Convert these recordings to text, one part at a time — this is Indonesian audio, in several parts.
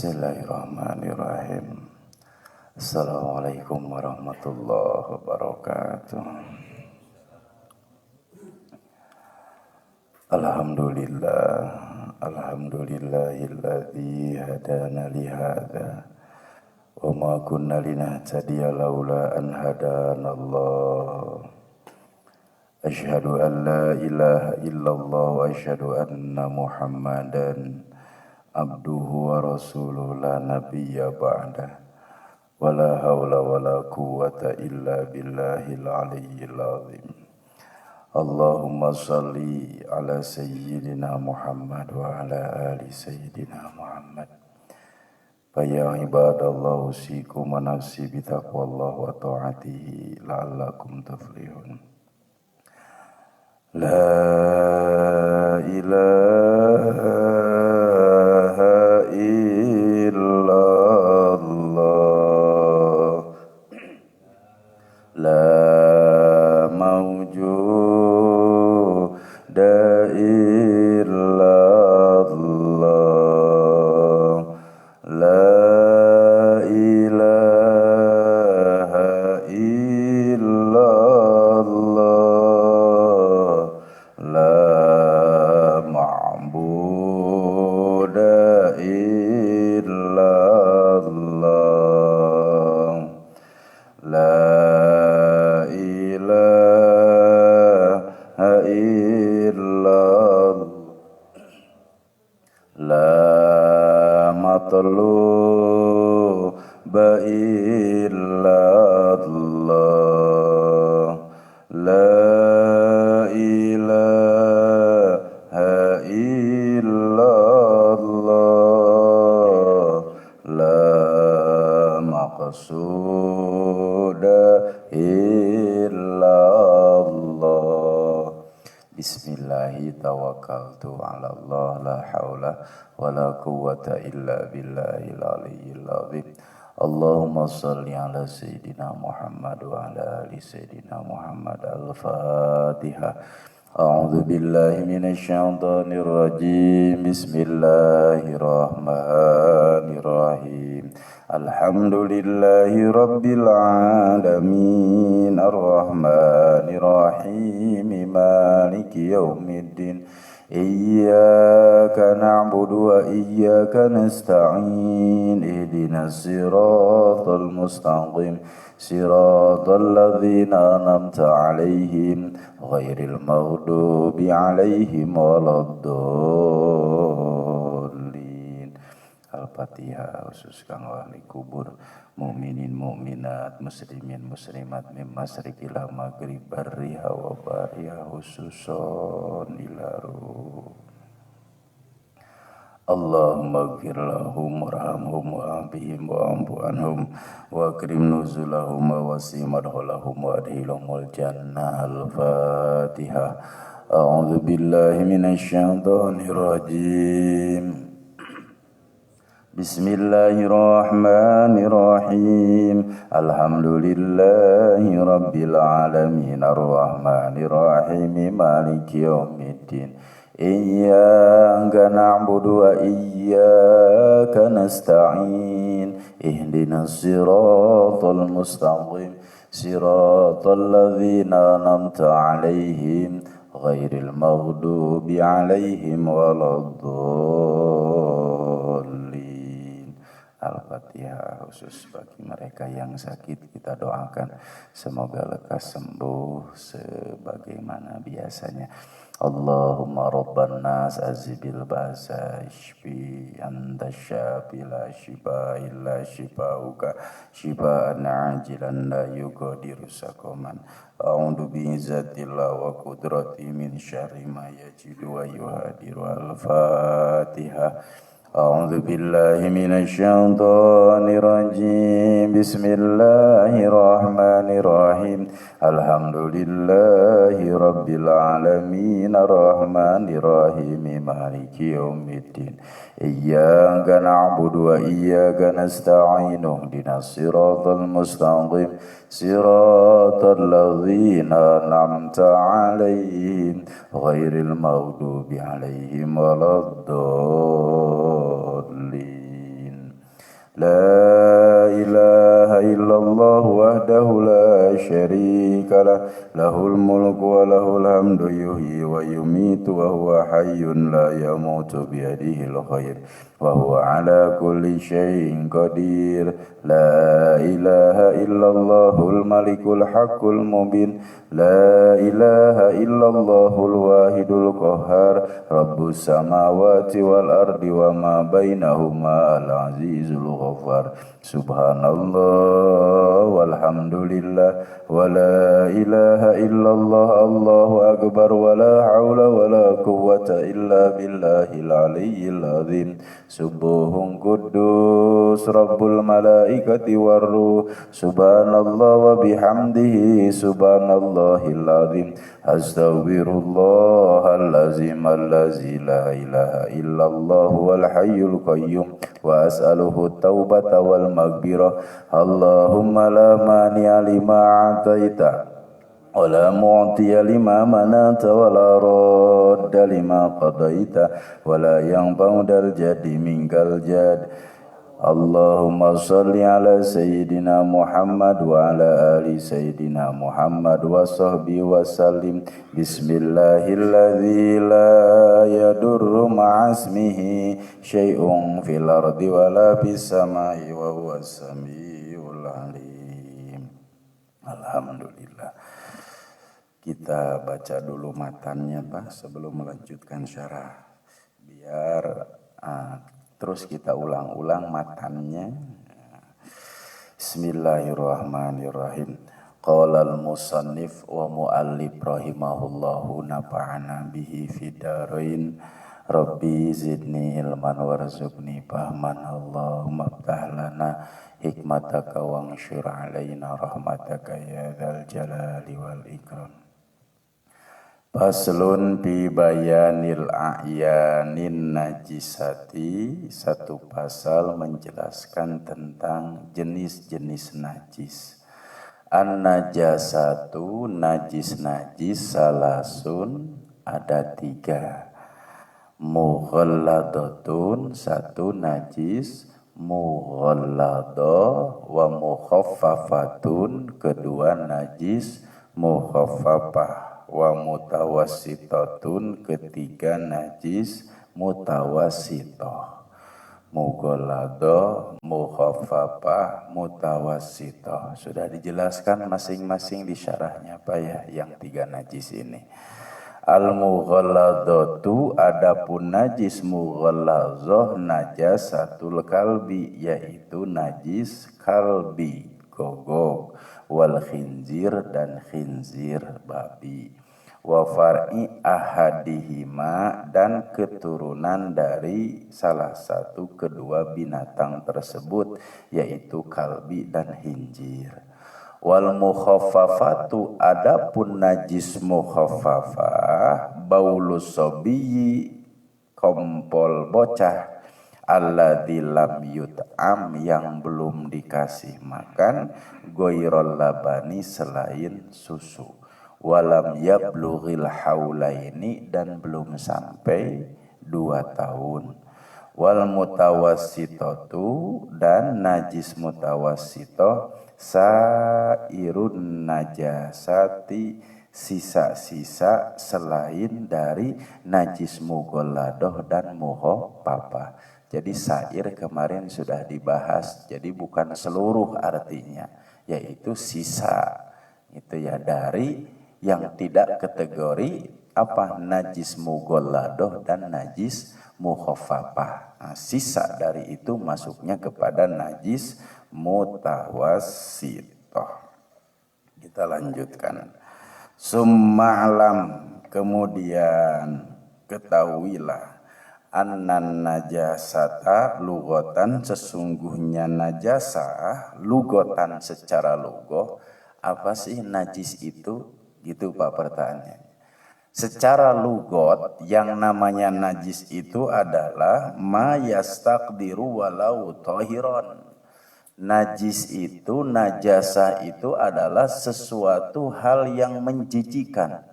Bismillahirrahmanirrahim. Assalamualaikum warahmatullahi wabarakatuh. Alhamdulillahilladzi hadana li hadza wa ma kunna linahtadiya laula an hadanallah. Asyhadu an la ilaha illallah wa asyhadu anna Muhammadan abduhu wa rasuluhu la nabiyya ba'dah. Wala hawla wala quwwata illa billahil aliyyil azim. Allahumma salli ala sayyidina Muhammad wa ala ali sayyidina Muhammad. Faya ibadallah usikum wa nafsi bitaqwallah wa ta'atihi la'allakum tuflihun. La ilaha illallah, la mawjuda illallah, la ilaha illallah, la ma'buda illallah, la ilaha illallah, la matluba illallah, la ilaha illallah, la maqsuda illallah. Bismillahi tawakkaltu ala Allah, la hawla wa la quwwata illa billahil aliyyil azim. Allahumma salli ala sayyidina Muhammad wa ala ali sayyidina Muhammad. Al-Fatihah. A'udzu billahi minasy syaithanir rajim. Bismillahirrahmanirrahim. Alhamdulillahi rabbil alamin, arrahmanir rahim, maliki yaumiddin. Iyyaka na'budu wa iyyaka nasta'in. Ihdinas siratal mustaqim, siratal ladzina an'amta 'alaihim ghairil maghdubi 'alaihim waladdallin. Al-Fatihah. Khusus kang ahli kubur, mukminin mukminat, muslimin muslimat, mim masyriqi ila maghrib, barriha wa bariha, khususon ila ruh. Allahumma ighfir lahum warhamhum wa'afihim wa'fu anhum wa akrim nuzulahum wa wasi' madkhalahum wa adkhilhumul jannah. Al-Fatihah. A'udzu billahi minasy syaithanir rajim. Bismillahirrahmanirrahim. Alhamdulillahi rabbil alamin, arrahmanir rahim, maliki yaumiddin. Iyyaka na'budu wa iyyaka nasta'in. Ihdinas siratal mustaqim, siratal ladzina an'amta 'alaihim ghairil maghdubi 'alaihim waladdallin. Al-Fatihah. Khusus bagi mereka yang sakit, kita doakan semoga lekas sembuh sebagaimana biasanya. Allahumma rabban nas azibil ba'sa ishfi anta syafi la shifa illa shifauka shifaan ajilan la yughadiru saqaman. A'udzu bi'izzatillah wa qudrati min syarri ma yajidu wa yuhadiru. Al-Fatihah. A'udzu billahi minasy syaithanir rajim. Bismillahirrahmanirrahim. Alhamdulillahi rabbil alamin, arrahmanir rahim, maliki yaumiddin. Iyyaka na'budu wa iyyaka nasta'in. Ihdinas siratal mustaqim, siratal ladzina an'amta 'alaihim ghairil maghdubi 'alaihim waladdallin. لا إله إلا الله وحده لا شريك له له الملك وله الحمد يحيي ويميت وهو حي لا يموت بيده الخير وهو على كل شيء قدير لا إله إلا الله الملك الحق المبين لا إله إلا الله الواحد القهار رب السماوات والأرض وما بينهما العزيز الغفار سبحان الله والحمد لله ولا إله إلا الله الله أكبر ولا حول ولا قوة إلا بالله العلي العظيم سبوح قدوس رب الملائكة والروح سبحان الله وبحمده سبحان الله العظيم أستغفر الله العظيم الذي لا إله إلا الله والحي القيوم وأسأله التوبة والمغفرة اللهم لا مانع لما أعطيت ولا معطي لما منعت ولا راد لما قضيت ولا ينفع ذا الجد منك الجد اللهم صل على سيدنا محمد وعلى آل سيدنا محمد وصحبه وسلم بسم الله الذي لا يضر مع اسمه شيء في الأرض ولا في السماء وهو السميع العليم. Alhamdulillah. Kita baca dulu matannya Pak sebelum melanjutkan syarah. Biar terus kita ulang-ulang matannya. Bismillahirrahmanirrahim. Qala al-musannif wa muallif rahimahullahu nafa'ana bihi fid-dharain. Rabbi zidni ilman warzuqni fahman. Allahumma ftah lana hikmataka wanshur alaina rahmataka ya dzal jalali wal ikram. Faslun fi bayanil a'yanin najisati. Satu pasal menjelaskan tentang jenis-jenis najis. An-najasatu, najis-najis salasun ada 3. Mughalladatun, satu najis mughalladah, wa mukhaffafatun, kedua najis mukhaffafah, wa mutawassitatun, ketiga najis mutawassitah. Mughalladah, mukhaffafah, mutawassitah. Sudah dijelaskan masing-masing di syarahnya Pak ya, yang 3 najis ini. Al-mughalladatu, adapun najis mughalladah najasatul kalbi, yaitu najis kalbi, gogok, wal khinzir, dan khinzir babi, wa far'i ahadihima, dan keturunan dari salah satu kedua binatang tersebut, yaitu kalbi dan khinzir. Wal mukhaffafatu, adapun najis mukhaffafah, baulus sobiyyi, kompol bocah, alladzi lam yut'am, yang belum dikasih makan, ghairul labani, selain susu, walam yablughil haulaini, dan belum sampai 2 tahun. Wal mutawassitatu, dan najis mutawassitah, sairun najasati, sisa-sisa selain dari najis mughalladah dan mukhaffafah. Jadi sair kemarin sudah dibahas, jadi bukan seluruh artinya, yaitu sisa. Itu ya, dari yang tidak kategori apa, najis mughalladah dan najis mukhaffafah. Nah, sisa dari itu masuknya kepada najis mutawassitah. Kita lanjutkan. Summa'lam, kemudian ketahuilah, annan najasata lugotan, sesungguhnya najasah lugotan, secara lugoh. Apa sih najis itu? Gitu Pak pertanyaannya. Secara lugot, yang namanya najis itu adalah ma yastaqdiru walau tahiron. Najis itu, najasah itu adalah sesuatu hal yang menjijikan.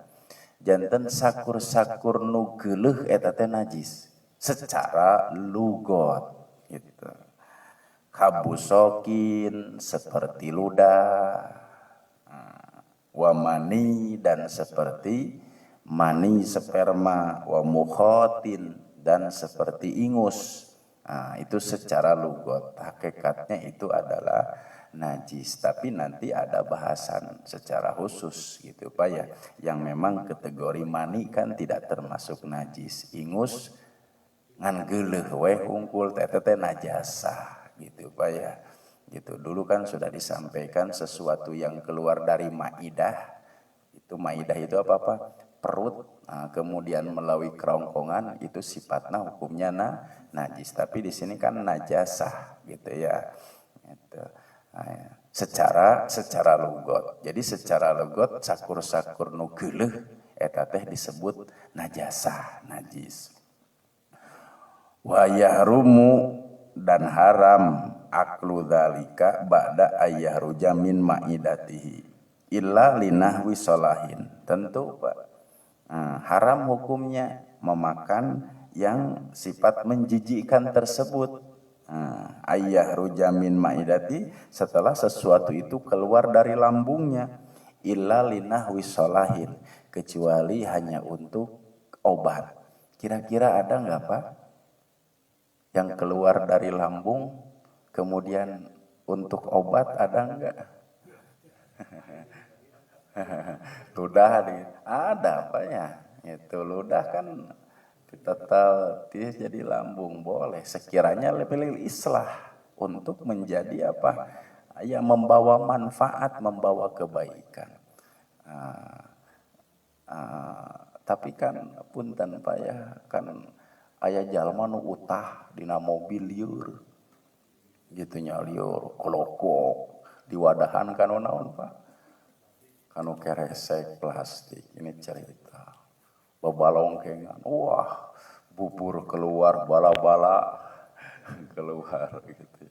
Janten sakur-sakur nu geuleuh eta teh najis secara lugot gitu. kabusokin seperti ludah, wa mani dan seperti mani sperma, wa mukhotin dan seperti ingus. Itu secara lugot, hakikatnya itu adalah najis. Tapi nanti ada bahasan secara khusus gitu Pak ya, yang memang kategori mani kan tidak termasuk najis. Ingus ngan geuleuh we hungkul teh najasah gitu Pak ya. Gitu. Dulu kan sudah disampaikan sesuatu yang keluar dari maidah. Itu maidah itu apa? Perut. Kemudian melalui kerongkongan itu sifatnya hukumnya najis. Tapi di sini kan najasah gitu ya. Gitu. Secara lugot. Jadi secara lugot sakur-sakur nu geuleuh eta teh disebut najasah, najis. Wa yahrumu dan haram aklu dzalika ba'da ayyahruja min maidatihi illa linahwi sholahin. Tentu Pak, haram hukumnya memakan yang sifat menjijikkan tersebut. Ayyahruja min maidati, setelah sesuatu itu keluar dari lambungnya, illa linahwi sholahin, kecuali hanya untuk obat. Kira-kira ada enggak Pak yang keluar dari lambung kemudian untuk obat, ada enggak? Ludah ada apa ya? Itu ludah kan kita tahu dia jadi lambung boleh sekiranya lebih islah untuk menjadi apa? Ya membawa manfaat, membawa kebaikan. Tapi kan punten Pak ya, kan aya jalma nu utah dina mobil lieur. Gitu nya lieur kolokok diwadahan kanu naon Pak? Kanu keresek plastik. Ini cerita babalongkengan, wah bubur keluar, bala-bala keluar gitu.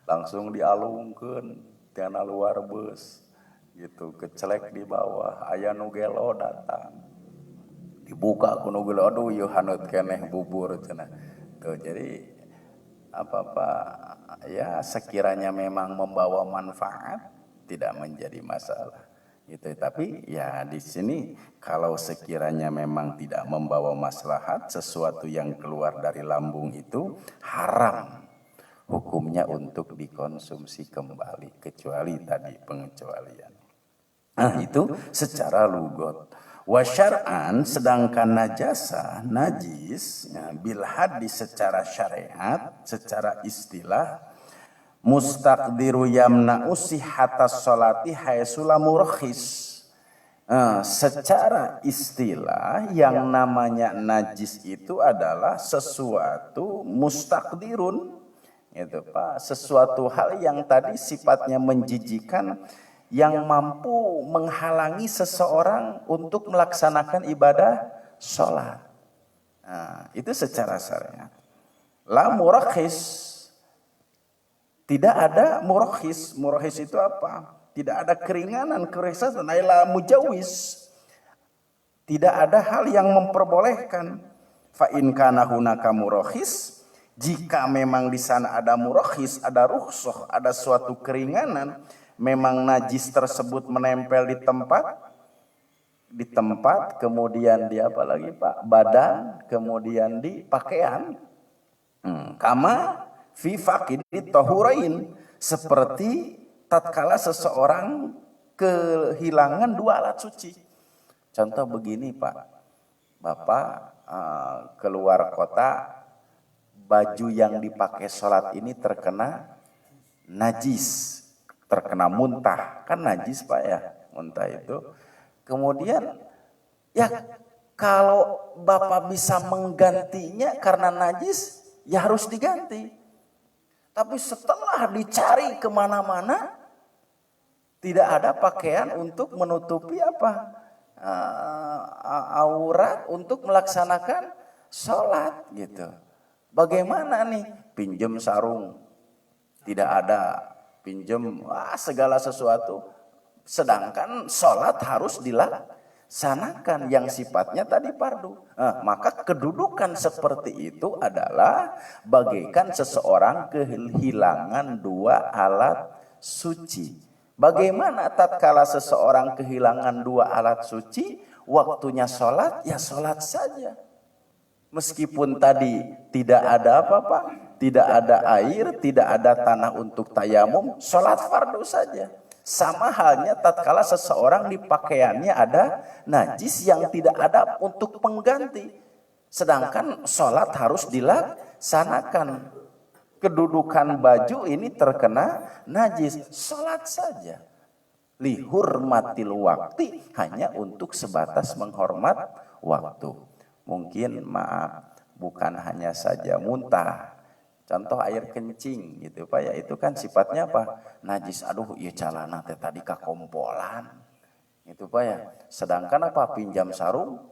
Langsung dialungkeun tina luar bus gitu, kecelek di bawah, aya nu gelo datang. Dibuka ku nu gelo, aduh ieu haneut keneh bubur cenah. Tuh jadi apa-apa ya sekiranya memang membawa manfaat tidak menjadi masalah. Gitu. Tapi ya di sini kalau sekiranya memang tidak membawa maslahat, sesuatu yang keluar dari lambung itu haram hukumnya untuk dikonsumsi kembali, kecuali tadi pengecualian. Itu secara lugot. Wa syar'an, sedangkan najis ya, bil hadis secara syariat, secara istilah, mustaqdiru yamna'u sihhatas sholati haitsula murakhis. Secara istilah yang namanya najis itu adalah sesuatu mustaqdirun, gitu Pak, sesuatu hal yang tadi sifatnya menjijikan, yang mampu menghalangi seseorang untuk melaksanakan ibadah sholat. Itu secara syariat. La murakhis, tidak ada murakhis. Murakhis itu apa? Tidak ada keringanan, keresasan. La mujawis, tidak ada hal yang memperbolehkan. Fa in kana hunaka murakhis, jika memang di sana ada murakhis, ada rukhsah, ada suatu keringanan, memang najis tersebut menempel di tempat, kemudian di apa lagi Pak? Badan, kemudian di pakaian. Kama fi faqidi tahurain, seperti tatkala seseorang kehilangan dua alat suci. Contoh begini Pak, Bapak keluar kota, baju yang dipakai sholat ini terkena najis, terkena muntah, kan najis Pak ya, muntah itu. Kemudian ya kalau Bapak bisa menggantinya karena najis, ya harus diganti. Tapi setelah dicari kemana-mana, tidak ada pakaian untuk menutupi apa? Aurat untuk melaksanakan sholat gitu. Bagaimana nih? Pinjam sarung, tidak ada. Pinjam segala sesuatu. Sedangkan sholat harus sanakan yang sifatnya tadi fardu. Maka kedudukan seperti itu adalah bagaikan seseorang kehilangan dua alat suci. Bagaimana tatkala seseorang kehilangan dua alat suci, waktunya sholat, ya sholat saja. Meskipun tadi tidak ada apa-apa, tidak ada air, tidak ada tanah untuk tayamum, sholat fardu saja. Sama halnya tatkala seseorang di pakaiannya ada najis yang tidak ada untuk pengganti. Sedangkan sholat harus dilaksanakan. Kedudukan baju ini terkena najis, sholat saja. Lihurmatil waktu, hanya untuk sebatas menghormat waktu. Mungkin maaf, bukan hanya saja muntah. Contoh air kencing gitu Pak ya, itu kan sifatnya apa? Najis. Aduh, ieu calana teh tadi kakompolan. Gitu Pak ya. Sedangkan apa? Pinjam sarung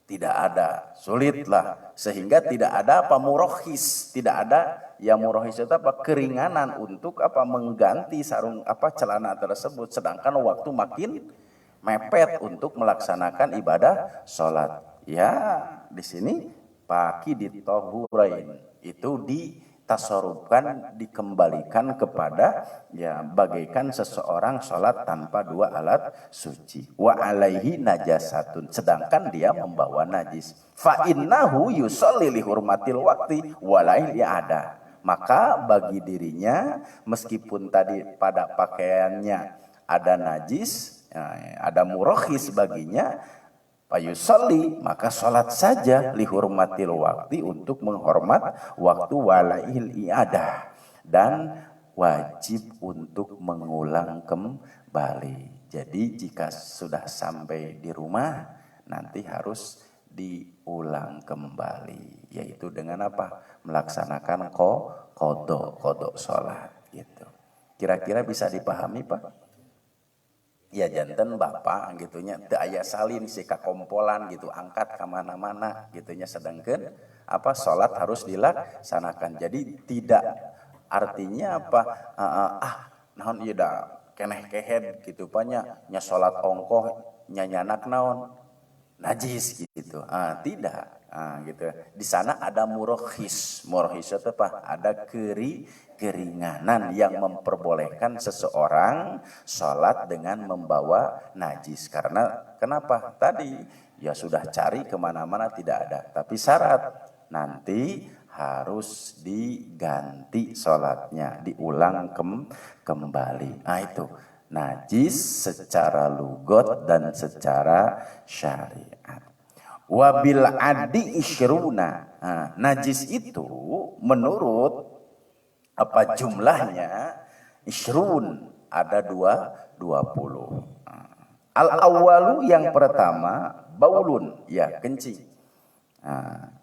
tidak ada, sulitlah. Sehingga tidak ada apa murohis, tidak ada yang murohis itu apa? Keringanan untuk apa? Mengganti sarung apa celana tersebut. Sedangkan waktu makin mepet untuk melaksanakan ibadah sholat. Ya, di sini paki ditohurain itu ditasarufkan, dikembalikan kepada ya bagaikan seseorang sholat tanpa dua alat suci. Wa alaihi najasatun, sedangkan dia membawa najis. Fa innahu yusolli li hurmatil waqti walail ada. Maka bagi dirinya meskipun tadi pada pakaiannya ada najis, ada murohis baginya, fayusolli, maka sholat saja lihurmatil waktu, untuk menghormat waktu, walail iadah, dan wajib untuk mengulang kembali. Jadi jika sudah sampai di rumah nanti harus diulang kembali, yaitu dengan apa? Melaksanakan kodok sholat gitu. Kira-kira bisa dipahami Pak? Ya janten bapak gitunya teu aya salin si kakompolan gitu, angkat kemana-mana gitunya, sedangkan apa sholat harus dilaksanakan. Jadi tidak artinya apa naon ieu da keneh kehed gitu banyak nya sholat ongkoh nyanyanak naon najis gitu. Tidak. Gitu. Di sana ada murohis. Murohis itu apa? Ada keringanan yang memperbolehkan seseorang sholat dengan membawa najis. Karena kenapa? Tadi ya sudah cari kemana-mana tidak ada. Tapi syarat nanti harus diganti sholatnya, diulang kembali. Itu najis secara lugot dan secara syariat. Wabil adi isyruna. Najis itu menurut apa jumlahnya isyrun, ada 20. Al awalu yang pertama baulun, ya kencing.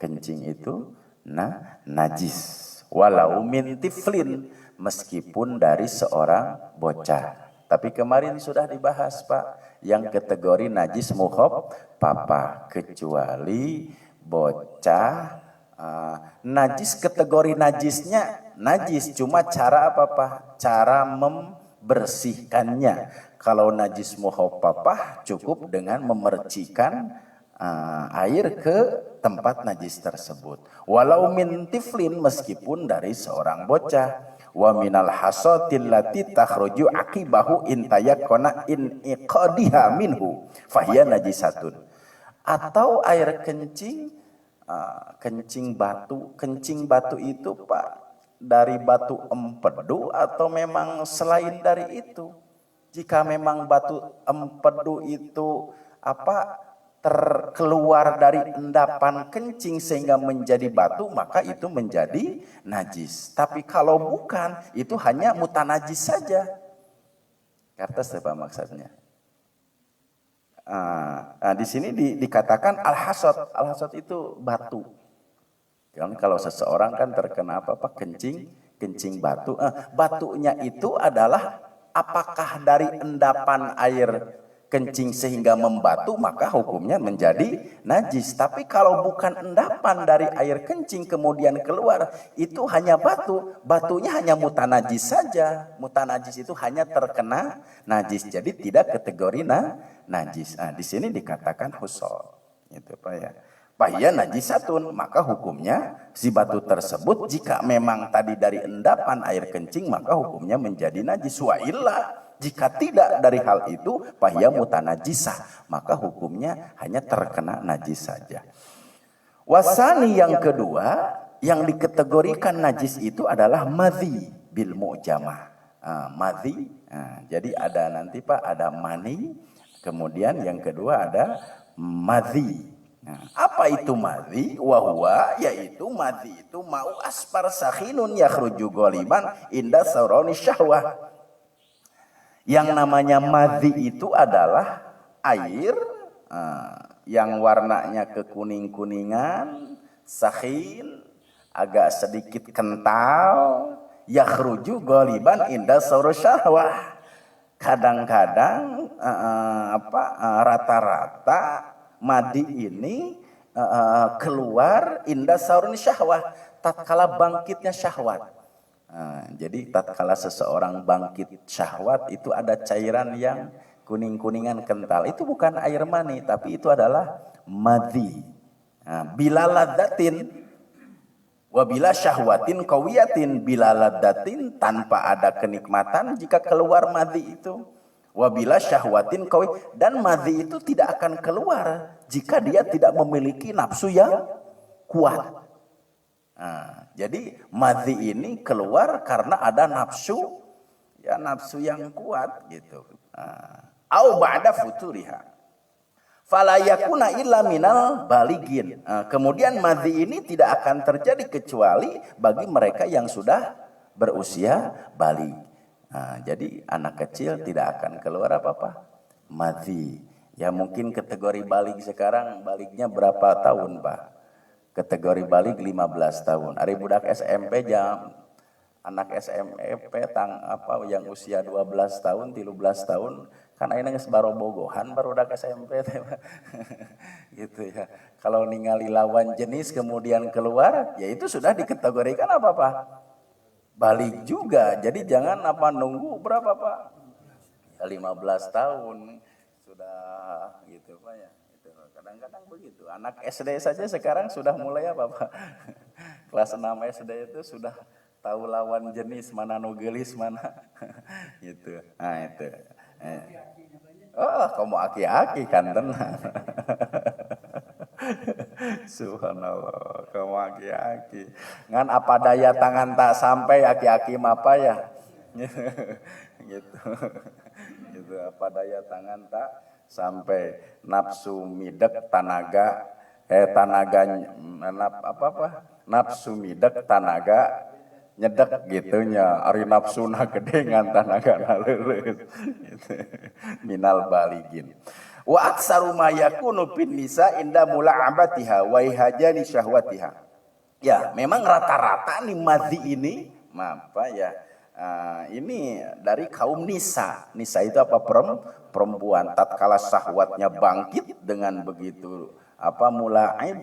Kencing itu najis. Walau min tiflin, meskipun dari seorang bocah. Tapi kemarin sudah dibahas Pak, yang kategori najis mukhaf papa, kecuali bocah. Najis kategori najisnya najis, cuma cara apa Pak? Cara membersihkannya. Kalau najis mukhaf papa cukup dengan memercikan air ke tempat najis tersebut. Walau min tiflin, meskipun dari seorang bocah. Wa minal hasatil lati takhruju aqibahu in tayakkana in iqadiha minhu fahiya najisatun. Atau air kencing, kencing batu itu Pak dari batu empedu atau memang selain dari itu. Jika memang batu empedu itu apa terkeluar dari endapan kencing sehingga menjadi batu, maka itu menjadi najis. Tapi kalau bukan, itu hanya mutanajis saja. Kertas apa maksudnya? Di sini dikatakan al-hasad. Al-hasad itu batu. Kan kalau seseorang kan terkena apa kencing batu. Batunya itu adalah apakah dari endapan air kencing sehingga membatu, maka hukumnya menjadi najis. Tapi kalau bukan endapan dari air kencing kemudian keluar, itu hanya batu, batunya hanya mutanajis saja. Mutanajis itu hanya terkena najis, jadi tidak kategori najis. Nah, di sini dikatakan husol, itu Pak ya. Fahiyya najisatun, maka hukumnya si batu tersebut jika memang tadi dari endapan air kencing, maka hukumnya menjadi najis. Wa illa, jika tidak dari hal itu, fahiyya mutanajisah, maka hukumnya hanya terkena najis saja. Wasani yang kedua, yang dikategorikan najis itu adalah madhi bil mu'jamah. Madhi, jadi ada nanti Pak, ada mani, kemudian yang kedua ada madhi. Nah, apa itu madhi? Wahwa, yaitu madhi itu mau asfar sakhinun yakhruju ghaliban inda sauroni syahwah. Yang namanya madhi itu adalah air yang warnanya kekuning-kuningan, sakhin, agak sedikit kental, yakhruju ghaliban inda sauroni syahwah. Kadang-kadang rata-rata madi ini keluar indah saurun syahwah, tatkala bangkitnya syahwat. Jadi tatkala seseorang bangkit syahwat itu ada cairan yang kuning-kuningan kental. Itu bukan air mani, tapi itu adalah madhi. Bila ladatin, wabila syahwatin qawiyatin, bila ladatin tanpa ada kenikmatan jika keluar madhi itu. Wabila syahwatin qawi, dan madhi itu tidak akan keluar jika dia tidak memiliki nafsu yang kuat. Jadi madhi ini keluar karena ada nafsu, ya nafsu yang kuat gitu. Au ba'da futuriha. Fala yakuna illa minal baligin. Kemudian madhi ini tidak akan terjadi kecuali bagi mereka yang sudah berusia baligh. Jadi anak kecil tidak akan keluar apa-apa madhi. Ya mungkin kategori baligh sekarang, balighnya berapa tahun Pak? Kategori baligh 15 tahun. Ari budak SMP jam anak SMP yang usia 12 tahun, 13 tahun kan ayeuna geus barobogohan barudak SMP teh. Gitu ya. Kalau ningali lawan jenis kemudian keluar, ya itu sudah dikategorikan apa Pak? Balik juga, jadi jangan nunggu berapa Pak? Ya 15 tahun sudah gitu Pak ya. Itu kadang-kadang begitu. Anak SD saja sekarang sudah mulai apa Pak? Kelas 6 SD itu sudah tahu lawan jenis mana nu geulis mana. Gitu. Nah itu. Kamu aki-aki kan tenang. Subhanallah, kamu aki-aki. Ngan apa daya tangan tak sampai aki-aki apa ya? Gitu. Gitu apa daya tangan tak sampai nafsu midek tanaga nafsu midek tanaga nyedek gitunya ari nafsuna gede ngan tanaga leuleus gitu. Minal baligin. Wa aksaru ma yakunu fin nisa inda mula'abatiha wa ihajani syahwatiha. Ya, memang rata-rata nih madhi ini, ini dari kaum nisa. Nisa itu apa? Perempuan. Tatkala syahwatnya bangkit dengan begitu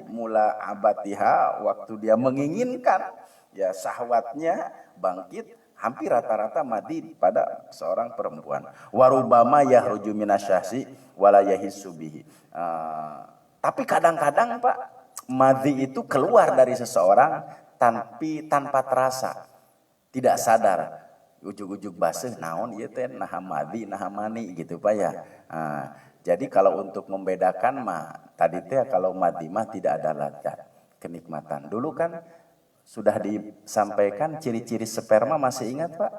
mula'abatiha, waktu dia menginginkan, ya syahwatnya bangkit. Hampir rata-rata madhi pada seorang perempuan. Warubama yahruju minasyahsi wala yahissu bihi. Tapi kadang-kadang Pak, madhi itu keluar dari seseorang tanpa terasa, tidak sadar. Ujug-ujug baseuh naon ieu teh naha madhi naha mani gitu Pak ya. Jadi kalau untuk membedakan tadi teh kalau madhi tidak ada ladzat, kenikmatan. Dulu kan sudah disampaikan ciri-ciri sperma, masih ingat Pak?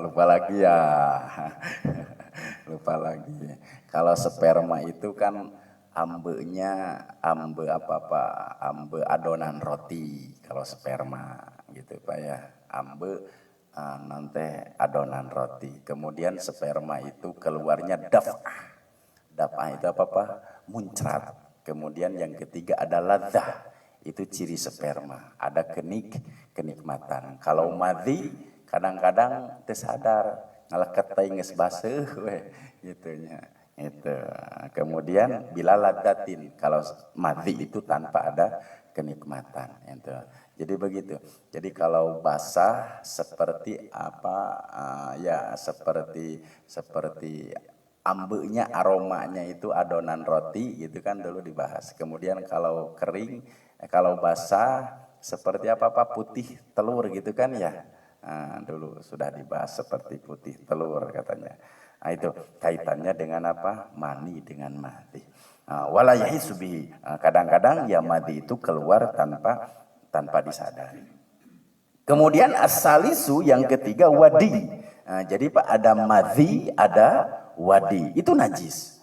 Lupa lagi ya. Lupa lagi. Kalau sperma itu kan ambenya ambe ambe adonan roti kalau sperma gitu Pak ya. Ambe nanti adonan roti. Kemudian sperma itu keluarnya daf'ah. Daf'ah itu muncrat. Kemudian yang ketiga ada ladzah. Itu ciri sperma, ada kenikmatan. Kalau madhi kadang-kadang tersadar, ngaleket teh geus baseuh we gitunya. Itu. Kemudian bila ladatin, kalau madhi itu tanpa ada kenikmatan. Itu. Jadi begitu. Jadi kalau basah seperti apa? Ya seperti ambenya, aromanya itu adonan roti, gitu kan dulu dibahas. Kemudian kalau kering, kalau basah seperti apa putih telur gitu kan ya. Dulu sudah dibahas seperti putih telur katanya. Nah, itu kaitannya dengan apa? Mani dengan madhi. Wala yahisu bihi. Kadang-kadang ya madhi itu keluar tanpa disadari. Kemudian as-salisu yang ketiga wadi. Jadi Pak ada madhi, ada wadi. Itu najis.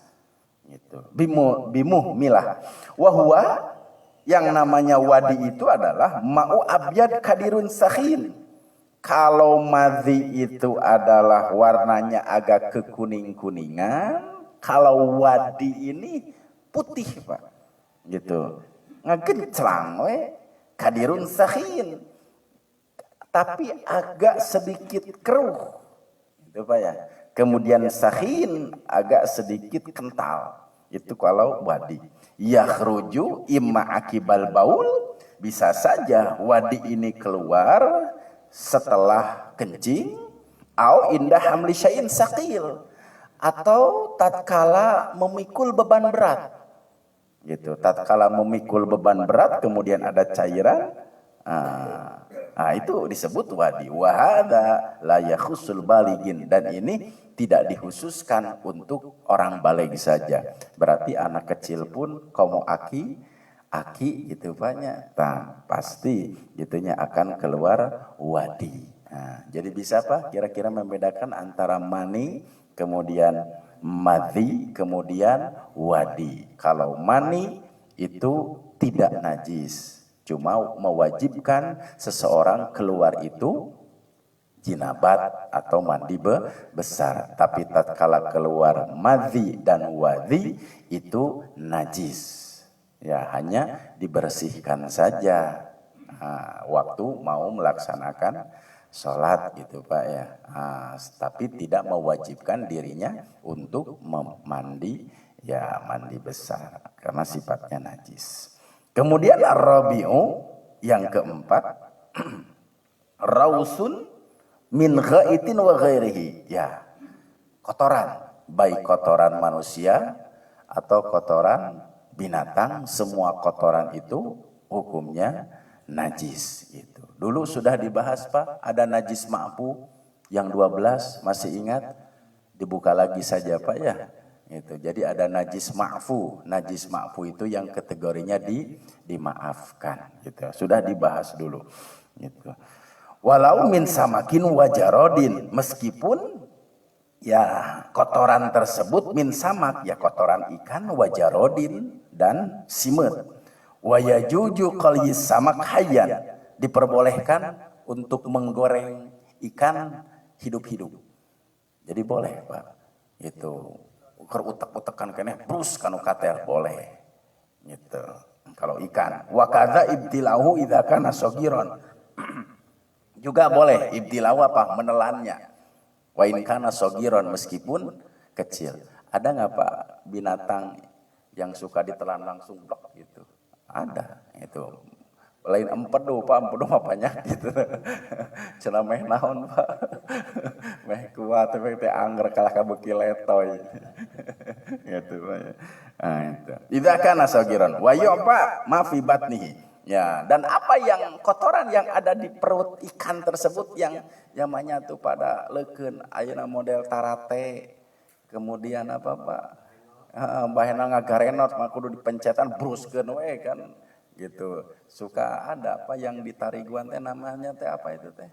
Gitu. Bimuh milah. Wahwa yang namanya wadi itu adalah ma'u abyad kadirun sakhin. Kalau madhi itu adalah warnanya agak kekuning-kuningan, kalau wadi ini putih Pak, gitu. Ngagenclang we, kadirun sakhin, tapi agak sedikit keruh, itu Pak ya. Kemudian sakhin agak sedikit kental, itu kalau wadi. Yakhruju imma akibal baul, bisa saja wadi ini keluar setelah kencing, au indah hamli syai'in saqil, atau tatkala memikul beban berat. Gitu, tatkala memikul beban berat kemudian ada cairan, itu disebut wadi. Wa hadza la yakhusul baligin, dan ini tidak dikhususkan untuk orang baligh saja. Berarti anak kecil pun komo aki gitu banyak, pasti gitunya akan keluar wadi. Jadi bisa apa? Kira-kira membedakan antara mani, kemudian madhi, kemudian wadi. Kalau mani itu tidak najis, cuma mewajibkan seseorang keluar itu jinabat atau mandi besar. Tapi tatkala keluar madhi dan wadi itu najis. Ya hanya dibersihkan saja waktu mau melaksanakan sholat gitu Pak ya. Tapi tidak mewajibkan dirinya untuk mandi besar karena sifatnya najis. Kemudian ar-rabi'u yang keempat, rausun min ghaitin wa ghairihi. Ya, kotoran, baik kotoran manusia atau kotoran binatang, semua kotoran itu hukumnya najis gitu. Dulu sudah dibahas Pak, ada najis ma'fu yang 12, masih ingat? Dibuka lagi saja Pak ya. Gitu. Jadi ada najis ma'fu. Najis ma'fu itu yang kategorinya dimaafkan gitu. Sudah dibahas dulu gitu. Walau min samakin wajarodin, meskipun ya kotoran tersebut min samak, ya kotoran ikan, wajarodin dan simet. Wayajuju qalyis samak hayyan, diperbolehkan untuk menggoreng ikan hidup-hidup. Jadi boleh Pak. Itu keur utek-utekan keneh brus kanu katel boleh. Gitu. Kalau ikan, wa kadza ibtilahu idza kana sagiran. Juga boleh ibtilahu apa? Menelannya. Wa in kana sagiran, meskipun kecil. Ada nggak Pak binatang yang suka ditelan langsung blok gitu? Ada. Itu lain empedu Pak, empedu mah banyak gitu. Cenah meh naon Pak? Meh kuat tapi teh angger kalah ka beuki letoy. Gitu Pak. Itu. Idza kana sagiran wa yu'fa ma fi batnihi. Ya, dan apa yang kotoran yang ada di perut ikan tersebut yang namanya tuh pada leukeun, ayeuna model tarate. Kemudian apa Pak? Bahena ngagarenot mah kudu dipencetan bruskeun we kan. Gitu. Suka ada apa yang di tariguan teh namanya teh apa itu teh?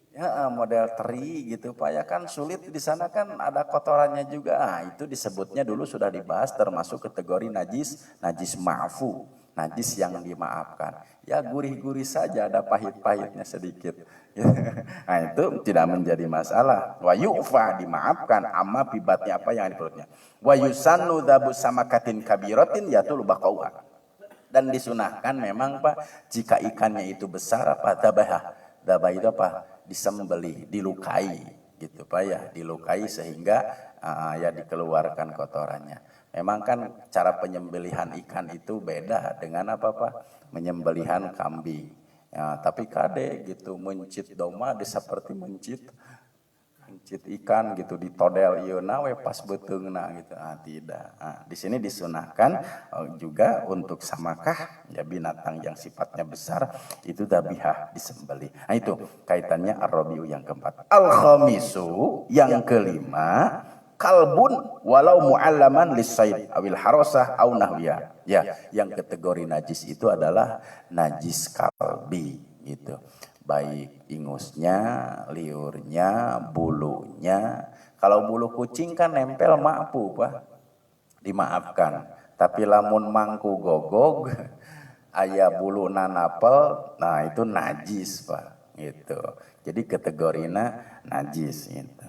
Ya, model teri gitu Pak ya, kan sulit di sana kan ada kotorannya juga. Itu disebutnya dulu sudah dibahas termasuk kategori najis ma'fu. Najis yang dimaafkan. Ya gurih-gurih saja, ada pahit-pahitnya sedikit. Nah itu tidak menjadi masalah. Wa yu'fa, dimaafkan, amma bibatnya apa yang di perutnya. Wa yusannu dhabu samakatin kabiratin yatul baqauha. Dan disunahkan memang Pak, jika ikannya itu besar apa dabah. Dabah itu apa? Disembelih, dilukai. gitu Pak ya, dilukai sehingga ya dikeluarkan kotorannya. Memang kan cara penyembelihan ikan itu beda dengan apa Pak? Menyembelihan kambing. Ya, tapi kade gitu mencit doma seperti mencit ikan gitu ditodel ieu nawe pas beteungna gitu. Tidak. Di sini disunahkan juga untuk samakah ya binatang yang sifatnya besar itu dabihah disembelih. Itu kaitannya ar-rabiu yang keempat. Al-khamisu yang kelima, kalbun walau mu'allaman lis-sayd awil harasah au nahwiya. Ya, yang kategori najis itu adalah najis kalbi gitu. Baik ingusnya, liurnya, bulunya. Kalau bulu kucing kan nempel maapu Pak, dimaafkan. Tapi lamun mangku gogog, aya bulu nanapel, nah itu najis Pak. Gitu. Jadi kategorina najis. Gitu.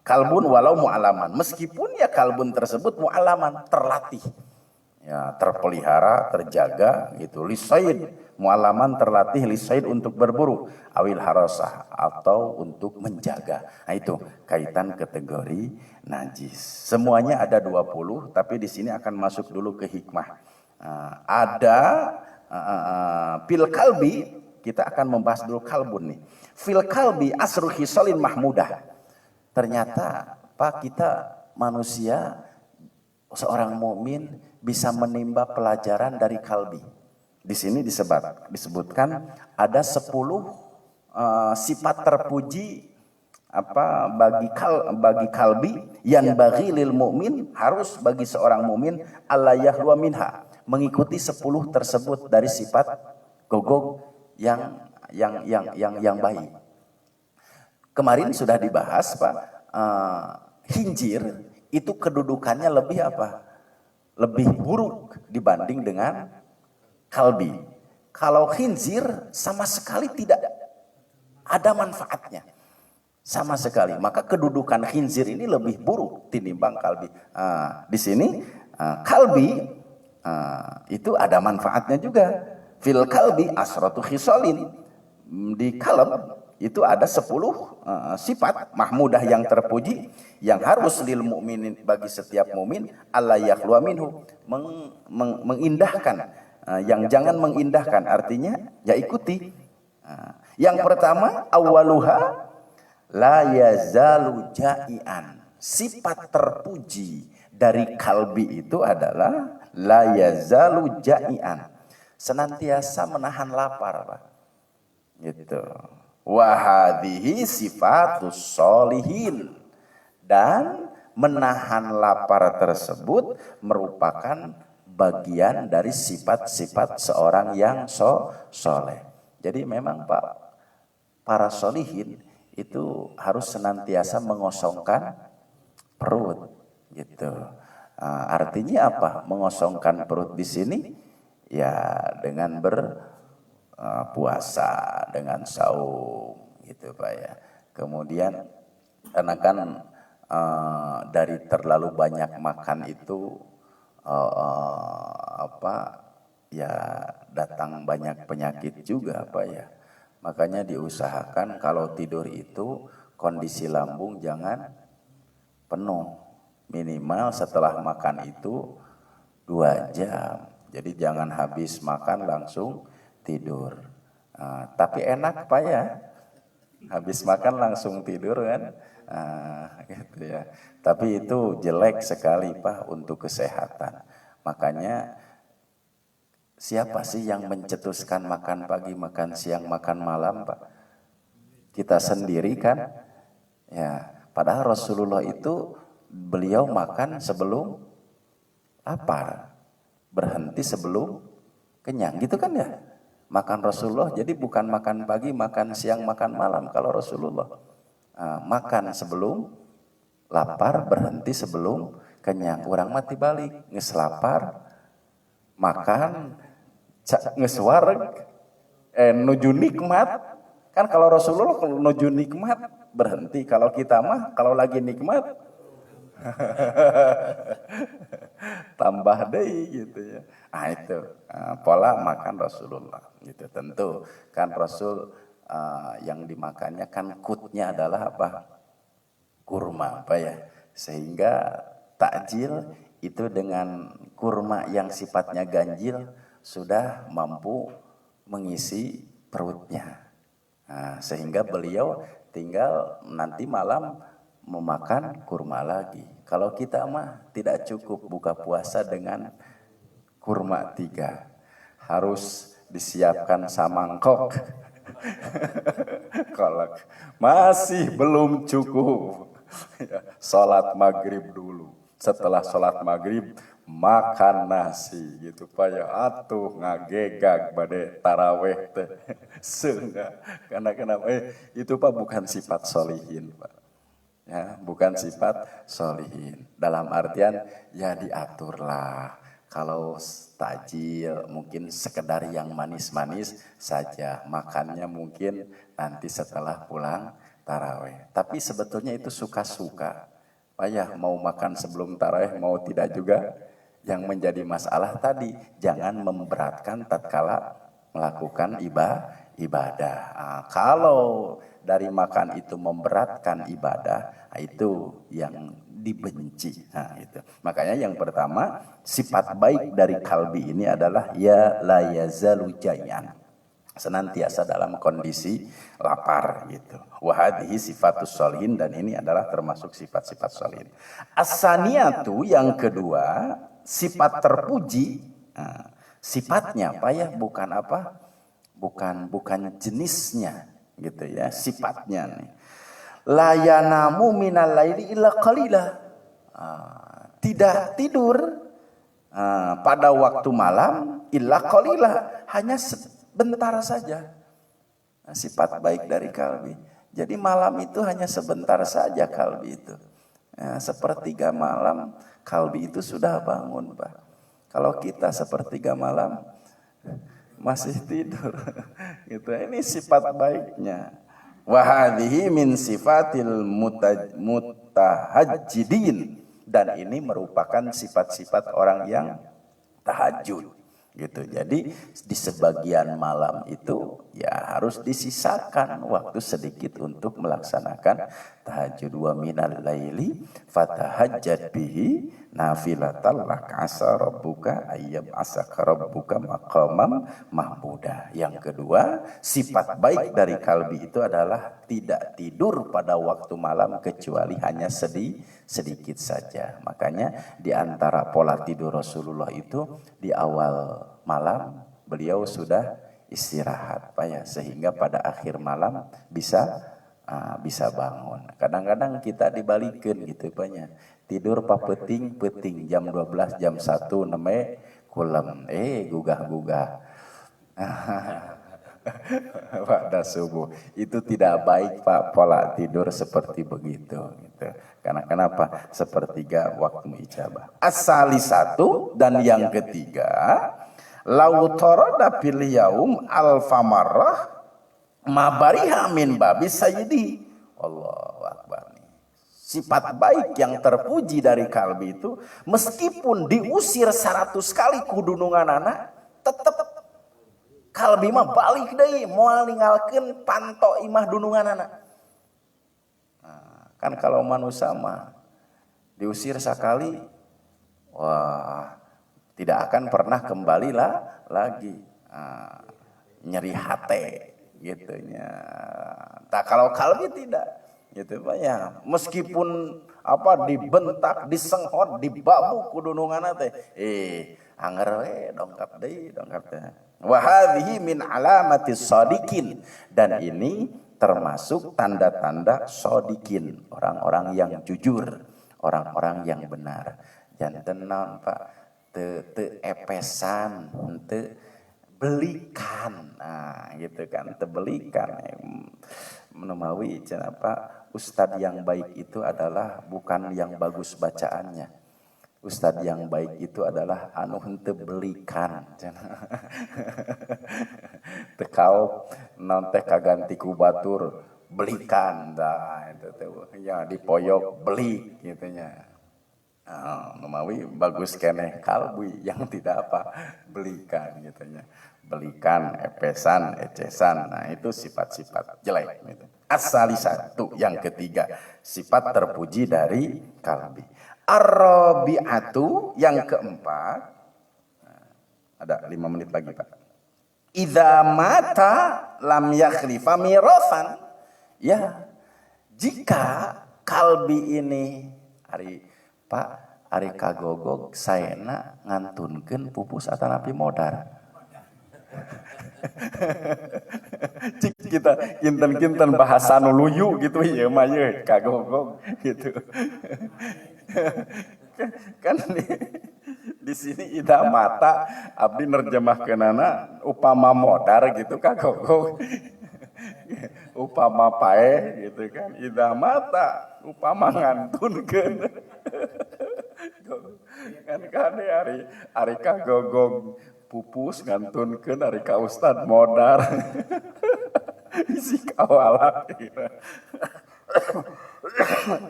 Kalbun walau mu'alaman, meskipun ya kalbun tersebut mu'alaman, terlatih. Ya, terpelihara, terjaga gitu. Lisaid, mu'alaman terlatih lisaid untuk berburu, awil harasah atau untuk menjaga. Nah itu kaitan kategori najis. Semuanya ada 20, tapi di sini akan masuk dulu ke hikmah. Ada fil kalbi, kita akan membahas dulu kalbun nih. Fil kalbi asru khisalin mahmudah. Ternyata Pak, kita manusia seorang mukmin bisa menimba pelajaran dari kalbi. Di sini disebutkan ada 10 sifat terpuji bagi kalbi yang bagi lil mukmin, harus bagi seorang mukmin alla yahwa minha, mengikuti 10 tersebut dari sifat gogog yang baik. Kemarin sudah dibahas Pak, khinzir itu kedudukannya lebih apa? Lebih buruk dibanding dengan kalbi. Kalau khinzir sama sekali tidak ada manfaatnya. Sama sekali. Maka kedudukan khinzir ini lebih buruk tinimbang kalbi. Di sini kalbi itu ada manfaatnya juga. Fil kalbi asratu khisalin. Di kalb itu ada 10 sifat mahmudah yang terpuji yang harus lil mukminin, bagi setiap mukmin, alla yakhluwa minhu, mengindahkan, yang jangan mengindahkan, artinya ya ikuti. Yang pertama, awaluha la yazalu ja'ian. Sifat terpuji dari kalbi itu adalah la yazalu ja'ian, senantiasa menahan lapar Pak. Gitu. Wahadihi sifatus solihin, dan menahan lapar tersebut merupakan bagian dari sifat-sifat seorang yang soleh. Jadi memang Pak, para solihin itu harus senantiasa mengosongkan perut gitu. Artinya apa? Mengosongkan perut di sini ya dengan puasa, dengan saum gitu Pak ya. Kemudian karena kan dari terlalu banyak makan itu ya datang banyak penyakit juga Pak ya. Makanya diusahakan kalau tidur itu kondisi lambung jangan penuh. Minimal setelah makan itu 2 jam. Jadi jangan habis makan langsung tidur. Tapi enak Pak ya, habis makan langsung tidur kan, gitu ya. Tapi itu jelek sekali Pak untuk kesehatan. Makanya siapa sih yang mencetuskan makan pagi, makan siang, makan malam Pak? Kita sendiri kan? Ya, padahal Rasulullah itu beliau makan sebelum lapar, berhenti sebelum kenyang, gitu kan ya? Makan Rasulullah, jadi bukan makan pagi, makan siang, makan malam. Kalau Rasulullah makan sebelum lapar, berhenti sebelum kenyang. Orang mati balik, nges lapar, makan, nges wareg, nuju nikmat. Kan kalau Rasulullah kalau nuju nikmat berhenti. Kalau kita mah kalau lagi nikmat tambah deh gitu ya. Itu pola makan Rasulullah gitu. Tentu kan Rasul yang dimakannya kan kutnya adalah apa? Kurma, apa ya? Sehingga takjil itu dengan kurma yang sifatnya ganjil sudah mampu mengisi perutnya. Nah, sehingga beliau tinggal nanti malam memakan kurma lagi. Kalau kita mah tidak cukup buka puasa dengan kurma 3. Harus disiapkan samangkok. Kolak. Masih belum cukup. Sholat maghrib dulu. Setelah sholat maghrib makan nasi gitu Pak ya, atuh ngagegag bade taraweh teh sehingga karena kenapa itu Pak bukan sifat solihin Pak ya, bukan sifat solihin dalam artian ya diaturlah. Kalau tajil mungkin sekedar yang manis-manis saja, makannya mungkin nanti setelah pulang taraweh. Tapi sebetulnya itu suka-suka. Payah mau makan sebelum taraweh mau tidak juga. Yang menjadi masalah tadi jangan memberatkan tatkala melakukan ibadah. Kalau dari makan itu memberatkan ibadah, itu yang dibenci. Itu. Makanya yang pertama, sifat baik dari kalbi ini adalah ya la yazalu jai'an. Senantiasa dalam kondisi lapar gitu. Wahadihi sifatus sholihin, dan ini adalah termasuk sifat-sifat sholihin. As-saniyatu yang kedua, sifat terpuji. Sifatnya apa ya? Bukan apa? Bukan jenisnya gitu ya, sifatnya nih. La yanamu minal laili illa qalila. Tidak tidur pada waktu malam illa qalila, hanya sebentar saja. Sifat baik dari kalbi. Jadi malam itu hanya sebentar saja kalbi itu. Sepertiga malam kalbi itu sudah bangun Pak. Kalau kita sepertiga malam masih tidur gitu. Ini sifat baiknya. Wahadihi min sifatil mutahajjidin, dan ini merupakan sifat-sifat orang yang tahajud gitu. Jadi di sebagian malam itu ya harus disisakan waktu sedikit untuk melaksanakan tahajud. Wa minal laili fatahajjad bihi nafilatan lak asa rabbuka ayyab asaka rabbuka maqamam mahmuda. Yang kedua, sifat baik dari kalbi itu adalah tidak tidur pada waktu malam kecuali hanya sedikit saja. Makanya di antara pola tidur Rasulullah itu di awal malam beliau sudah istirahat Pak ya, sehingga pada akhir malam bisa bangun. Kadang-kadang kita dibalikin gitu Pak ya. Tidur papeting jam 12 jam 1 neme kulem gugah-gugah. Pada subuh itu tidak baik Pak, pola tidur seperti begitu gitu. Karena kenapa? Sepertiga waktu ijabah. Asali satu, dan yang ketiga, lau tarada fil yaum alfamarrah mabariha min babi sayyidi. Allahu akbar. Sifat baik yang terpuji dari kalbi itu, meskipun diusir 100 kali kudunungan anak, tetap kalbi mah balik deui moal ninggalkeun panto imah dunungan anak. Kan kalau manusia mah diusir sekali, wah tidak akan pernah kembali lagi. Nyeri hati gitunya. Tak kalau kalbi tidak. Gitu Pak ya, meskipun dibentak, disenghot, dibabu kudunungan teh, anger we dongkap teh. Wa hadhihi min alamatis shadiqin, dan ini termasuk tanda-tanda shadiqin, orang-orang yang jujur, orang-orang yang benar. Janten naon Pak, teu epesan, teu belikan. Gitu kan, teu belikan. Menawi kenapa ustadz yang baik itu adalah bukan yang bagus bacaannya. Ustadz yang baik itu adalah anu henteu belikan. Tekau naon teh kaganti ku batur belikan dah itu teh ya dipoyok beli gitu nya. Memawi bagus keneh kalbi yang tidak apa belikan gitunya, belikan, epesan, ecesan. Nah itu sifat-sifat jelek gitu. Asali satu yang ketiga sifat terpuji dari kalbi. Ar-rabi'atu yang keempat. Ada 5 menit lagi Pak. Idza mata lam yakhlifa mirasan. Ya, jika kalbi ini Pak, ari kagogog saena ngantunkeun pupus atanapi modar. Cik kita kinten-kinten bahasa nu luyu gitu ieu mah ye kagogog gitu. Kan di sini ida mata abdi nerjemahkeunana upama modar gitu kagogog. Upama pae gitu kan ida mata upama ngantunkeun kan ari kagogog pupus ngantunkeun ari ka ustad modar isi kawala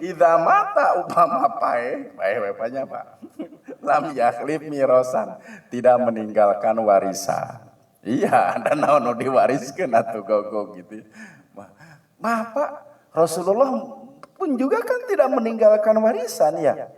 ida mata upama pae bapaknya Pak lam yakhlif mirosan tidak meninggalkan warisan. Iya, dan naon diwariskeun atuh gogog gitu. Mah Pak, Rasulullah pun juga kan tidak meninggalkan warisan ya.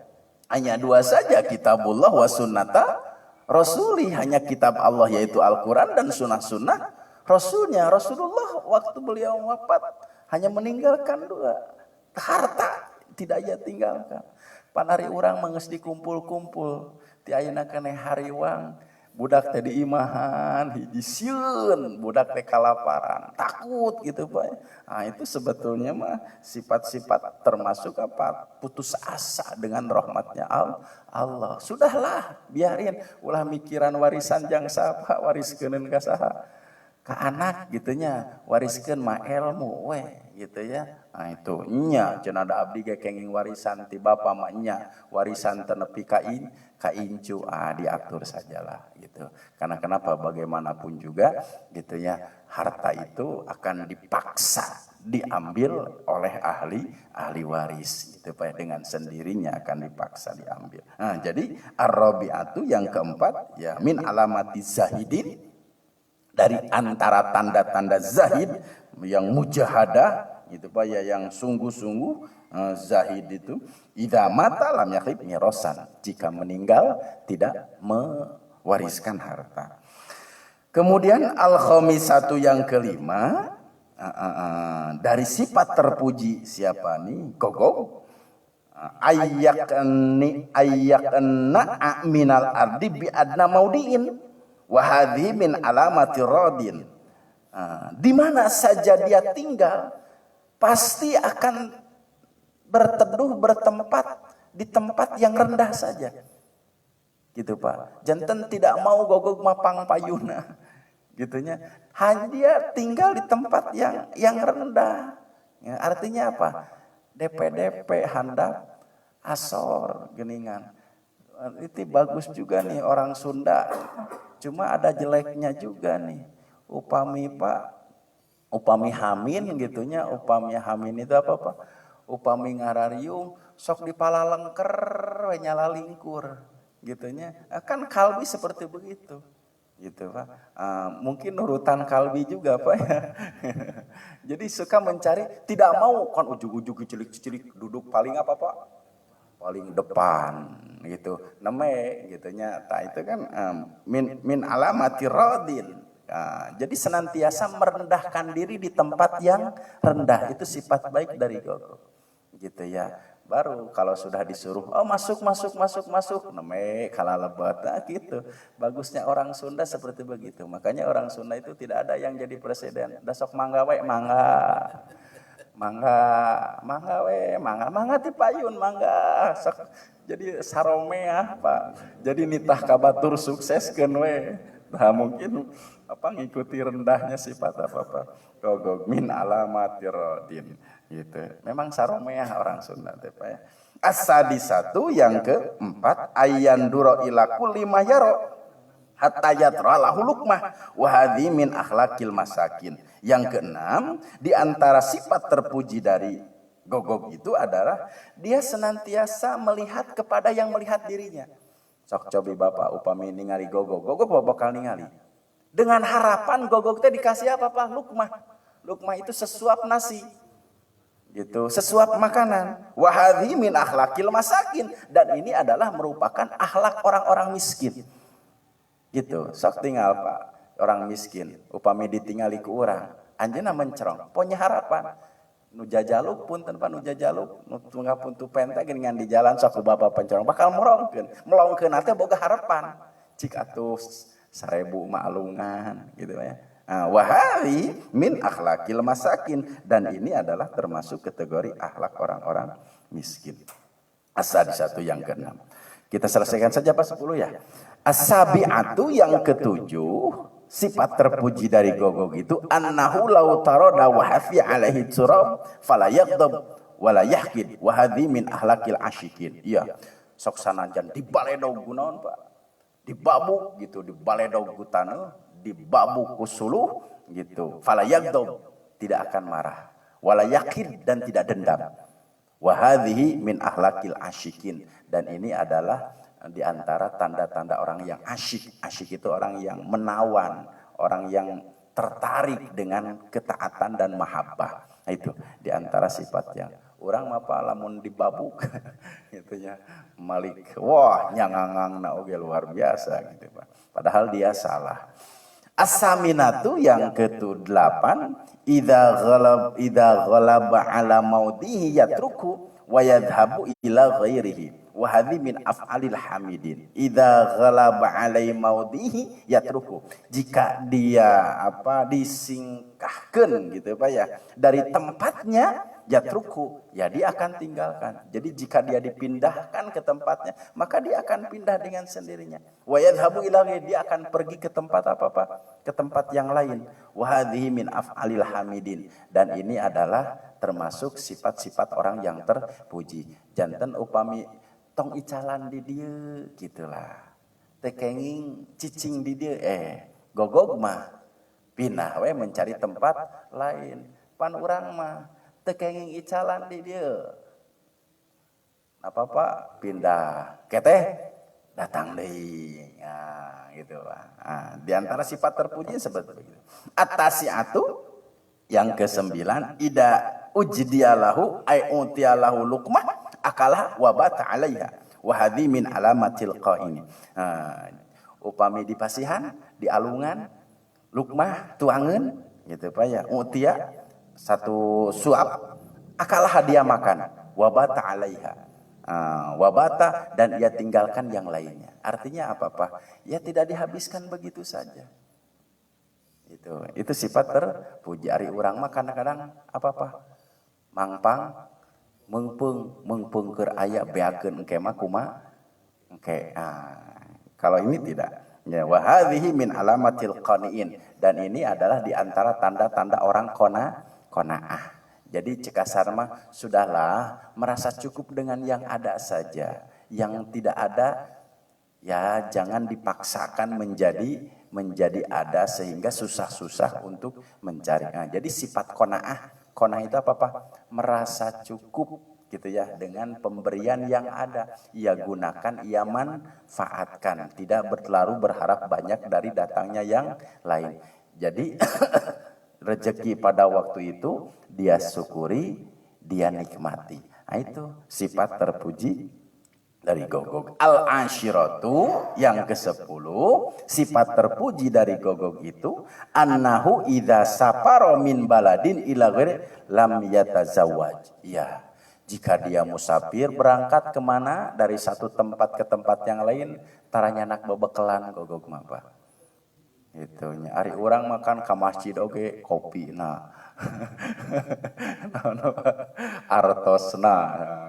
Hanya 2 saja, kitabullah wa sunnata rasuli, hanya kitab Allah yaitu Al-Qur'an dan sunnah-sunnah Rasulnya. Rasulullah waktu beliau wafat hanya meninggalkan 2. Harta tidak ia tinggalkan. Panari urang manggeus dikumpul-kumpul, ti ayeuna keneh hariwang. Budak teh diimahan, hiji sieun, budak teh kalaparan, takut gitu Pak. Nah itu sebetulnya mah sifat-sifat termasuk apa? Putus asa dengan rahmatnya Allah. Sudahlah, biarin ulah mikiran warisan jang saha, wariskeun ka saha? Ka anak gitunya, wariskeun mah ilmu we gitu ya. Nah itu nya cenah da abdi ge kenging warisan ti bapa mah nya, warisan teu nepi ka incu, diatur sajalah gitu. Karena kenapa bagaimanapun juga gitu ya, harta itu akan dipaksa diambil oleh ahli waris gitu Pak, dengan sendirinya akan dipaksa diambil. Nah, jadi ar-rabi'atu yang keempat ya min alamati zahidin, dari antara tanda-tanda zahid yang mujahadah gitu Pak ya, yang sungguh-sungguh zahid itu idza mata lam yakhlif mirasan, jika meninggal tidak mewariskan harta. Kemudian al-khamisatu yang kelima, dari sifat terpuji siapa nih? Gogog. Ayyakna minal ardi bi adna maudiin wa hadhi min alamati radin. Di mana saja dia tinggal pasti akan berteduh bertempat di tempat yang rendah saja. Gitu Pak. Janten tidak mau gogog mapang payuna. Gitunya. Hanya dia tinggal di tempat yang rendah. Ya, artinya apa? DP handap asor geningan. Itu bagus juga nih orang Sunda. Cuma ada jeleknya juga nih. Upami hamin gitunya, upami hamin itu apa Pak? Upami ngarariung sok dipalalengker we nyala lingkur gitunya. Kan kalbi seperti begitu. Gitu Pak. Mungkin nurutan kalbi juga Pak ya. Jadi suka mencari, tidak mau kan ujug-ujug cilik-cilik duduk paling apa Pak? Paling depan gitu. Neme gitunya. Nah itu kan min alamati radin. Jadi senantiasa merendahkan diri di tempat yang rendah, itu sifat baik dari gogog. Gitu ya. Baru kalau sudah disuruh, oh masuk, neme kalalebat, gitu. Bagusnya orang Sunda seperti begitu. Makanya orang Sunda itu tidak ada yang jadi presiden. Dasok mangga we, mangga ti payun mangga. Jadi saromea Pak. Jadi nitah kabatur sukseskeun we. Nah mungkin apa ngikuti rendahnya sifat apa gogog min alamatir radin gitu. Memang saromeah orang Sunda teh Pak ya. As-sadisatu yang keempat ayandura ila kulli ma yara hatta yatra lahu lukmah wa hadhi min akhlaqil masakin. Yang keenam di antara sifat terpuji dari Gogog itu adalah dia senantiasa melihat kepada yang melihat dirinya. Sok cobi Bapak upami ningali gogog bakal ningali. Dengan harapan gogog teh dikasih apa Pak? Lukmah. Lukmah itu sesuap nasi. Gitu, sesuap makanan. Wa hadhi min akhlaqil masakin, dan ini adalah merupakan akhlak orang-orang miskin. Gitu, sok tinggal Pak, orang miskin upami ditingali ku urang, anjeunna mencerong, punya harapan. Nu jajaluk punten Pak, nu jajaluk nu tungapun tu pente geuningan di jalan sok Bapak pencerong bakal melongkeun teh boga harapan. Cik atuh 1000 maalungan gitu ya. Nah, wahai min akhlakil masakin, dan ini adalah termasuk kategori akhlak orang-orang miskin. As-sadisatu yang ke-6. Kita selesaikan saja Pak 10 ya. As-sabi'atu yang ke-7, sifat terpuji dari gogog itu annahu law tarada wa hafi alaihi turab fala yaghdab wala yahqid wa hadhi min akhlaqil asyikin. Iya, sok sanajan dibaledog gunaon Pak. Dibabuk gitu, dibaledog ku taneuh, dibabuk ku suluh gitu. Fala yaghdab, tidak akan marah. Wala yahqid, dan tidak dendam. Wa hadhihi min akhlaqil asyikin, dan ini adalah di antara tanda-tanda orang yang asyik. Asyik itu orang yang menawan, orang yang tertarik dengan ketaatan dan mahabbah. Nah, itu di antara sifatnya. Orang apa lamun dibabuk gitu ya. Malik, wah nyangangang oge luar biasa gitu Pak. Padahal dia salah. As-saminatu yang ke-8, idza ghalaba ala maudihi yatruku wa yadhhabu ila ghairihi. Wa hadhi min af'alil hamidin. Idza ghalaba alai maudihi yatruku. Jika dia disingkahkan gitu Pak ya, dari tempatnya yatruku, ya dia akan tinggalkan. Jadi jika dia dipindahkan ke tempatnya, maka dia akan pindah dengan sendirinya. Wa yadhhabu ila ghairihi, dia akan pergi ke tempat apa Pak? Ke tempat yang lain. Wa hadhihi min af'alil hamidin, dan ini adalah termasuk sifat-sifat orang yang terpuji. Janten upami tong icalan di dieu gitulah. Teu kenging cicing di dieu gogog mah pindah we mencari tempat lain. Pan urang mah teu kenging icalan di dieu. Apa-apa pindah. Keteh datang deui. Nah, gitu lah. Nah, di antara sifat terpuji seperti itu. At-tasi'atu yang ke-9, ida ujdiyalahu ay utiyalahu luqmah akalah wabata alaiha wa hadhi min alamatil qaini. Upami di pasihan, di alungan, lukmah tuangeun gitu Pak ya. Utia satu suap, akalah dia makan, wabata alaiha. Wabata, dan ia tinggalkan yang lainnya. Artinya apa Pak? Ya tidak dihabiskan begitu saja. Itu sifat terpuji. Ari urang mah kadang-kadang apa Pak? Mangpang mengpeung keur aya beakeun engke mah kumaha engke. Kalau ini tidak. Ya, wa hadhihi min alamatil qaniin, dan ini adalah di antara tanda-tanda orang qanaah. Jadi cekasar mah sudahlah, merasa cukup dengan yang ada saja. Yang tidak ada ya jangan dipaksakan menjadi ada sehingga susah-susah untuk mencari. Jadi sifat qanaah itu apa Pak? Merasa cukup gitu ya dengan pemberian yang ada. Ia gunakan, ia manfaatkan, tidak berlalu berharap banyak dari datangnya yang lain. Jadi rezeki pada waktu itu dia syukuri, dia nikmati. Nah, itu sifat terpuji dari gogog. Al-ashiratu yang ke-10, sifat terpuji dari gogog itu annahu idza safara min baladin ila ghairi lam yatazawwaj. Ya, jika dia musafir berangkat kemana dari satu tempat ke tempat yang lain, taranya anak bebekelan gogog mah Pak. Itunya ari urang makan ka masjid oge kopi nah. Artosna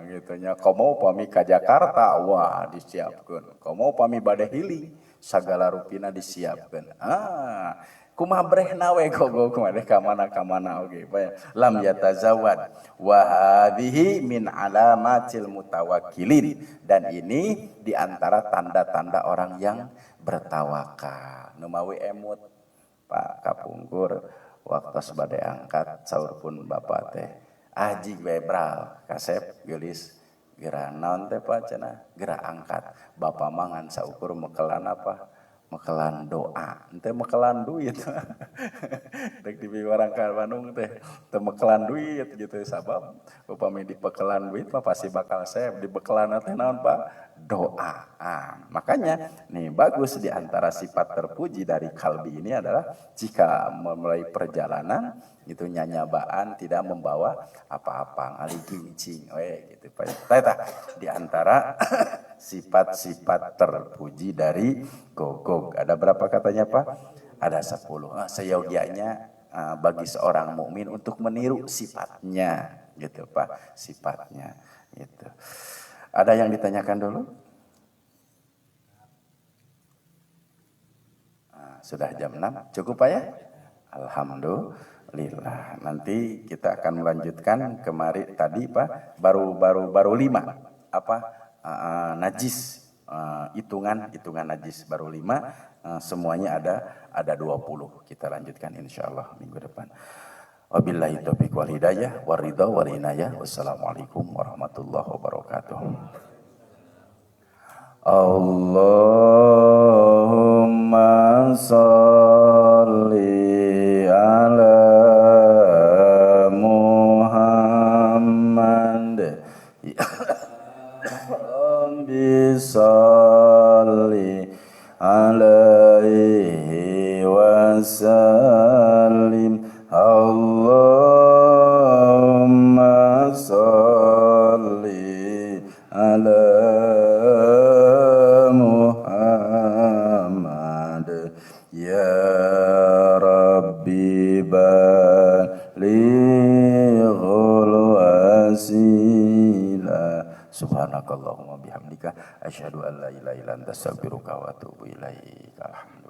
gitunya. Komo pami ka Jakarta, wah disiapkeun. Komo pami bade healing, sagala rupina disiapkeun. Kumaha brehna we gogog mah ka mana oge. Lam yatazawad wa hadhihi min alamatil mutawakkilin, dan ini di antara tanda-tanda orang yang bertawakal. Nu mawi emut Pak kapungkur waktu sebagai angkat saur pun Bapak teh Aji bebral kasep gelis geura naon teh Pak cenah geura angkat Bapak mangan saukur mekelan apa mekelan doa ente mekelan duit dek di warangka Bandung teh teu mekelan duit gitu sabab upami dipekelan duit mah pasti bakal save di bekelan teh naon Pak doa. Makanya nih bagus di antara sifat terpuji dari kalbi ini adalah jika memulai perjalanan itu nyanyabaan tidak membawa apa-apa ngali gincing gitu Pak. Tah di antara sifat-sifat terpuji dari gogog. Ada berapa katanya Pak? Ada 10. Seyogianya bagi seorang mukmin untuk meniru sifatnya gitu Pak, sifatnya gitu. Ada yang ditanyakan dulu? Sudah jam 6, cukup Pak ya? Alhamdulillah. Nanti kita akan melanjutkan kemarin tadi Pak, baru 5 apa najis hitungan najis baru 5, semuanya ada 20. Kita lanjutkan insyaallah minggu depan. Wabillahi taufiq wal hidayah waridha wal inayah. Wassalamualaikum warahmatullahi wabarakatuh. Allahumma sholli ala Muhammad bisalli alaihi wasallim. Allahumma sholli ala Muhammad ya Rabbi balighul wasila. Subhanakallahumma bihamdika asyhadu an la ilaha illa anta astaghfiruka wa atubu ilaik. Alhamdulillah.